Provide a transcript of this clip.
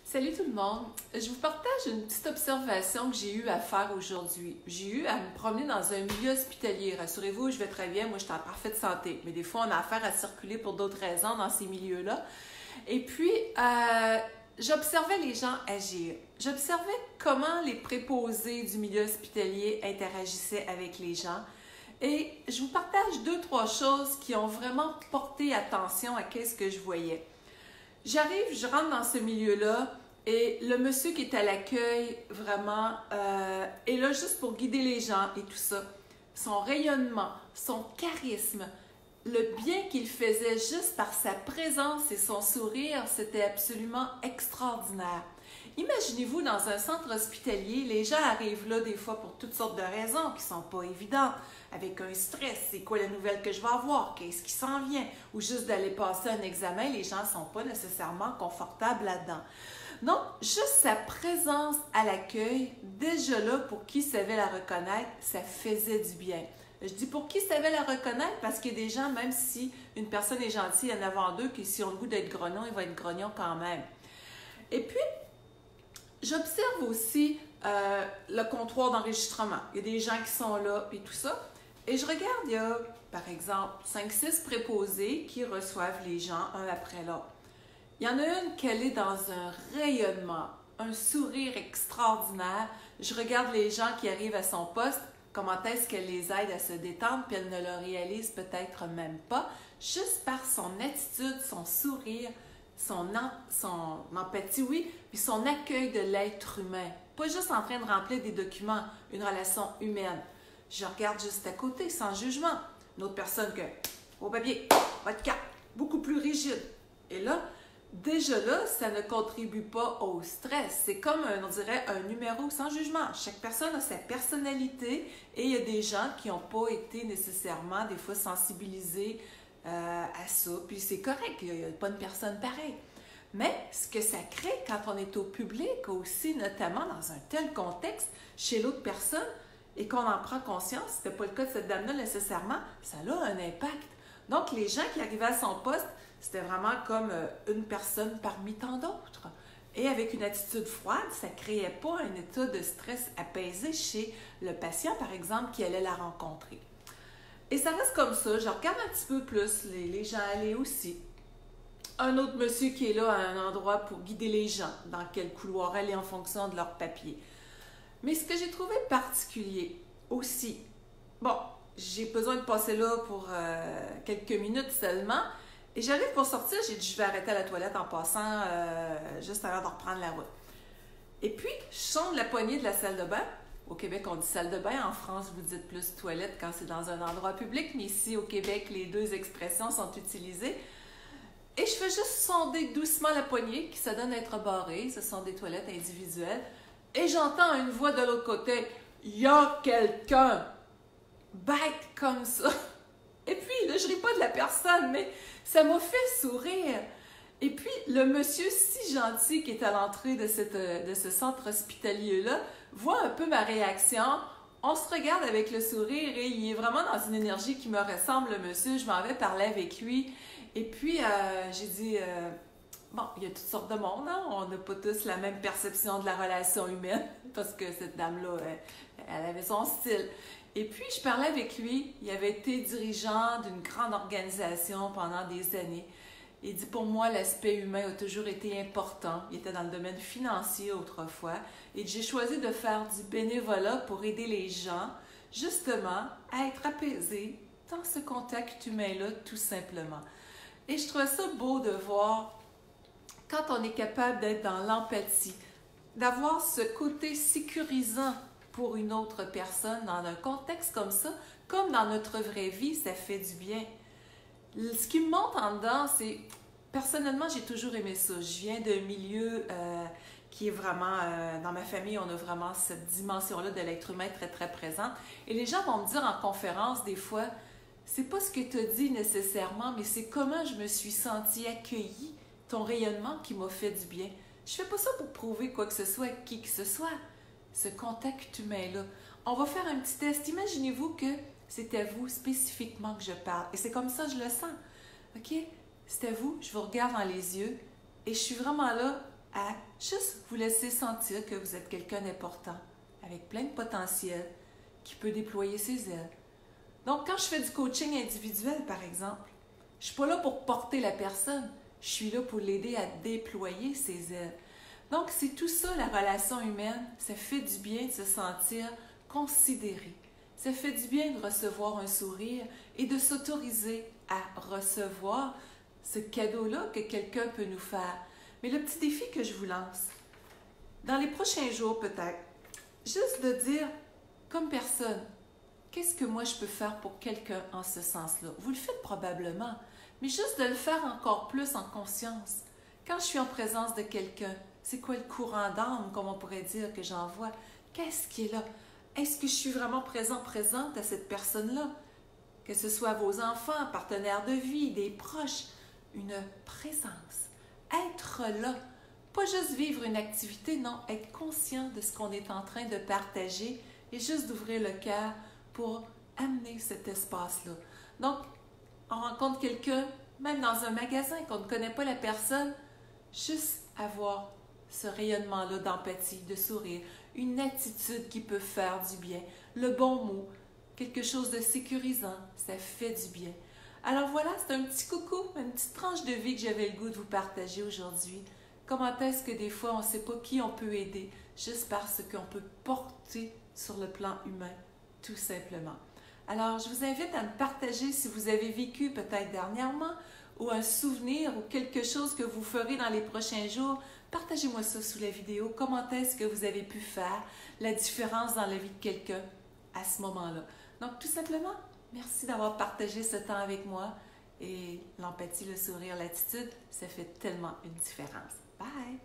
Salut tout le monde! Je vous partage une petite observation que j'ai eu à faire aujourd'hui. J'ai eu à me promener dans un milieu hospitalier. Rassurez-vous, je vais très bien, moi je suis en parfaite santé. Mais des fois, on a affaire à circuler pour d'autres raisons dans ces milieux-là. Et puis, j'observais les gens agir. J'observais comment les préposés du milieu hospitalier interagissaient avec les gens. Et je vous partage deux, trois choses qui ont vraiment porté attention à ce que je voyais. J'arrive, je rentre dans ce milieu-là et le monsieur qui est à l'accueil, vraiment, est là juste pour guider les gens et tout ça. Son rayonnement, son charisme, le bien qu'il faisait juste par sa présence et son sourire, c'était absolument extraordinaire. Imaginez-vous dans un centre hospitalier, les gens arrivent là des fois pour toutes sortes de raisons qui ne sont pas évidentes, avec un stress, c'est quoi la nouvelle que je vais avoir, qu'est-ce qui s'en vient, ou juste d'aller passer un examen, les gens ne sont pas nécessairement confortables là-dedans. Donc, juste sa présence à l'accueil, déjà là, pour qui savait la reconnaître, ça faisait du bien. Je dis pour qui savait la reconnaître parce qu'il y a des gens, même si une personne est gentille en avant d'eux, que si on a le goût d'être grognon, il va être grognon quand même. Et puis, j'observe aussi le comptoir d'enregistrement. Il y a des gens qui sont là et tout ça. Et je regarde, il y a, par exemple, 5-6 préposés qui reçoivent les gens un après l'autre. Il y en a une qui est dans un rayonnement, un sourire extraordinaire. Je regarde les gens qui arrivent à son poste, comment est-ce qu'elle les aide à se détendre, puis elle ne le réalise peut-être même pas, juste par son attitude, son sourire, son empathie, oui, puis son accueil de l'être humain. Pas juste en train de remplir des documents, une relation humaine. Je regarde juste à côté, sans jugement. Une autre personne que, au papier, votre carte, beaucoup plus rigide. Et là, déjà là, ça ne contribue pas au stress. C'est comme, on dirait, un numéro sans jugement. Chaque personne a sa personnalité et il y a des gens qui n'ont pas été nécessairement, des fois, sensibilisés à ça. Puis c'est correct, il n'y a pas une personne pareille. Mais ce que ça crée quand on est au public aussi, notamment dans un tel contexte, chez l'autre personne, et qu'on en prend conscience, ce n'était pas le cas de cette dame-là nécessairement, ça a un impact. Donc, les gens qui arrivaient à son poste, c'était vraiment comme une personne parmi tant d'autres. Et avec une attitude froide, ça ne créait pas un état de stress apaisé chez le patient, par exemple, qui allait la rencontrer. Et ça reste comme ça. Je regarde un petit peu plus les gens aller aussi. Un autre monsieur qui est là à un endroit pour guider les gens, dans quel couloir aller en fonction de leur papier. Mais ce que j'ai trouvé particulier aussi, bon, j'ai besoin de passer là pour quelques minutes seulement, et j'arrive pour sortir, j'ai dit je vais arrêter à la toilette en passant juste avant de reprendre la route. Et puis, je sonde la poignée de la salle de bain. Au Québec, on dit salle de bain. En France, vous dites plus toilette quand c'est dans un endroit public, mais ici, au Québec, les deux expressions sont utilisées. Et je fais juste sonder doucement la poignée, qui se donne à être barrée. Ce sont des toilettes individuelles. Et j'entends une voix de l'autre côté. « Il y a quelqu'un! » Bête comme ça. Et puis, là, je ris pas de la personne, mais ça m'a fait sourire. Et puis, le monsieur si gentil qui est à l'entrée de ce centre hospitalier-là voit un peu ma réaction. On se regarde avec le sourire et il est vraiment dans une énergie qui me ressemble, le monsieur. Je m'en vais parler avec lui. Et puis, j'ai dit... Bon, il y a toutes sortes de monde, hein? On n'a pas tous la même perception de la relation humaine, parce que cette dame-là, elle avait son style. Et puis, je parlais avec lui, il avait été dirigeant d'une grande organisation pendant des années. Il dit, pour moi, l'aspect humain a toujours été important. Il était dans le domaine financier autrefois. Et j'ai choisi de faire du bénévolat pour aider les gens, justement, à être apaisés dans ce contact humain-là, tout simplement. Et je trouvais ça beau de voir quand on est capable d'être dans l'empathie, d'avoir ce côté sécurisant pour une autre personne dans un contexte comme ça, comme dans notre vraie vie, ça fait du bien. Ce qui me monte en dedans, c'est, personnellement, j'ai toujours aimé ça. Je viens d'un milieu qui est vraiment, dans ma famille, on a vraiment cette dimension-là de l'être humain très, très présente. Et les gens vont me dire en conférence, des fois, c'est pas ce que tu as dit nécessairement, mais c'est comment je me suis sentie accueillie, ton rayonnement qui m'a fait du bien. Je fais pas ça pour prouver quoi que ce soit à qui que ce soit. Ce contact humain-là. On va faire un petit test. Imaginez-vous que c'est à vous spécifiquement que je parle. Et c'est comme ça que je le sens. OK? C'est à vous, je vous regarde dans les yeux et je suis vraiment là à juste vous laisser sentir que vous êtes quelqu'un d'important, avec plein de potentiel, qui peut déployer ses ailes. Donc, quand je fais du coaching individuel, par exemple, je ne suis pas là pour porter la personne, je suis là pour l'aider à déployer ses ailes. Donc, c'est tout ça, la relation humaine. Ça fait du bien de se sentir considéré. Ça fait du bien de recevoir un sourire et de s'autoriser à recevoir ce cadeau-là que quelqu'un peut nous faire. Mais le petit défi que je vous lance, dans les prochains jours peut-être, juste de dire, comme personne, qu'est-ce que moi je peux faire pour quelqu'un en ce sens-là? Vous le faites probablement, mais juste de le faire encore plus en conscience. Quand je suis en présence de quelqu'un, c'est quoi le courant d'âme, comme on pourrait dire, que j'envoie? Qu'est-ce qui est là? Est-ce que je suis vraiment présente à cette personne-là? Que ce soit vos enfants, partenaires de vie, des proches, une présence. Être là. Pas juste vivre une activité, non, être conscient de ce qu'on est en train de partager et juste d'ouvrir le cœur pour amener cet espace-là. Donc, on rencontre quelqu'un, même dans un magasin, qu'on ne connaît pas la personne, juste avoir ce rayonnement-là d'empathie, de sourire, une attitude qui peut faire du bien, le bon mot, quelque chose de sécurisant, ça fait du bien. Alors voilà, c'est un petit coucou, une petite tranche de vie que j'avais le goût de vous partager aujourd'hui. Comment est-ce que des fois on ne sait pas qui on peut aider, juste parce qu'on peut porter sur le plan humain, tout simplement. Alors, je vous invite à me partager si vous avez vécu peut-être dernièrement ou un souvenir ou quelque chose que vous ferez dans les prochains jours. Partagez-moi ça sous la vidéo. Comment est-ce que vous avez pu faire la différence dans la vie de quelqu'un à ce moment-là? Donc, tout simplement, merci d'avoir partagé ce temps avec moi. Et l'empathie, le sourire, l'attitude, ça fait tellement une différence. Bye!